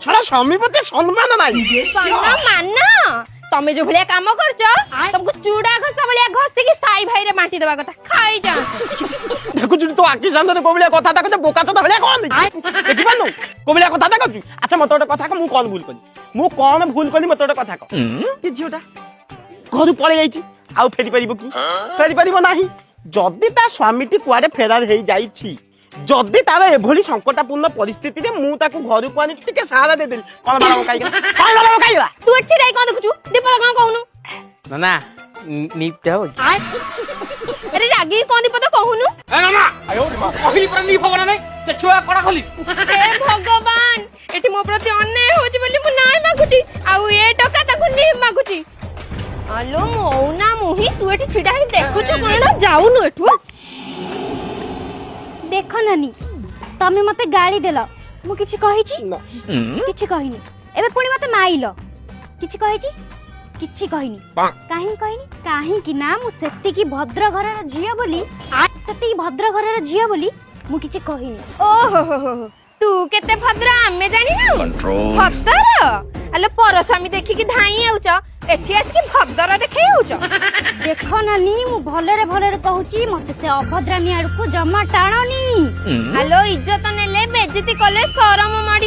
ଛଡା ସ୍ୱାମୀ ପ୍ରତି ସମ୍ମାନ ନାହିଁ। ମାନ ତମେ ଯୋଉ ଭଳିଆ କାମ କରୁଛ ତମକୁ ଚୁଡା ଘଷା ଭଳିଆ ଘଷିକି ସାଇ ଭାଇରେ ବାଣ୍ଟି ଦେବା କଥା। ଖାଇଯାଅ। ଦେଖୁଛୁ ତୋ ଆଖି ସାମ୍ନାରେ କୋଉ ଭଳିଆ କଥାଟା କହୁଛ, ବୋକା ଚୋଦା ଭଳିଆ କହନ୍ତି। ଦେଖିପାରୁନୁ କୋଉ ଭଳିଆ କଥାଟା କହୁଛୁ। ଆଚ୍ଛା ମତେ ଗୋଟେ କଥା କହ, ମୁଁ କଣ ଭୁଲ କଲି? ମତେ ଗୋଟେ କଥା କହ। ସେ ଝିଅଟା ଘରୁ ପଳେଇ ଯାଇଛି, ଆଉ ଫେରି ପାରିବ କି? ଫେରି ପାରିବ ନାହିଁ। ଯଦି ତା ସ୍ୱାମୀଟି କୁଆଡେ ଫେରାର ହେଇଯାଇଛି, ଯଦି ତାର ଏଭଳି ସଂକଟାପୂର୍ଣ୍ଣ ପରିସ୍ଥିତିରେ ମୁଁ ତାକୁ ଘରକୁ ଆଣିକି ଟିକେ ସାହାରା ଦେଇଦେଲି, କଣ ବାଳ ପକାଇଲା? ତୁ ଏଠି ଛିଡାଇ କଣ ଦେଖୁଛୁ? ଦୀପକ କଣ କହୁନୁ? ନା ନିପ୍ଟା ହବ। ଆରେ ରାଗି କଣ ଦୀପକ କହୁନୁ? କହିଲି ପୁରା ନିପ ହବ ନା ନାଇଁ? ସେ ଛୁଆ କଡା ଖୋଲି। ହେ ଭଗବାନ, ଏଠି ମୋ ପ୍ରତି ଅନ୍ୟାୟ ହଉଛି ବୋଲି ମୁଁ ନାଇଁ ମାଗୁଛି, ଆଉ ଏ ଟଙ୍କା ତାକୁ ନି ମାଗୁଛି। ଆଲୋ ମଉନା ମୁହିଁ, ତୁ ଏଠି ଛିଡା ହେଇ ଦେଖୁଛୁ କଣ? ଯାଉନୁ ଏଠୁ। ଦେଖ ନାନୀ, ତମେ ମତେ ଗାଳି ଦେଲ, ମୁଁ କିଛି କହିଛି? କିଛି କହିନି। ଏବେ ପୁଣି ମତେ ମାଇଲ, କିଛି କହିଛି? କିଛି କହିନି। କାହିଁ କହିନି? କାହିଁକି ନା ମୁଁ ସେତିକି ଭଦ୍ର ଘରର ଝିଅ ବୋଲି, ମୁଁ କିଛି କହିନି। ଓହୋ ତୁ କେତେ ଭଦ୍ର ଆମେ ଜାଣିନୁ? ଭଦ୍ର? ଆଲୋ ପର ସ୍ୱାମୀ ଦେଖିକି ଧାଇଁ ଆଉଛ, ଏଠି ଆସିକି ଭଦ୍ର ଦେଖେଇ ଆଉଛ। ଦେଖ ନାନୀ, ମୁଁ ଭଲରେ କହୁଛି, ମତେ ସେ ଅଭଦ୍ରାମୀ ଆଡକୁ ଜମା ଟାଣନି। ଆଲୋ ଇଜ୍ଜତ ନେଲେ ବେଜିତି କଲେ ଶରମ ମାଡିବ।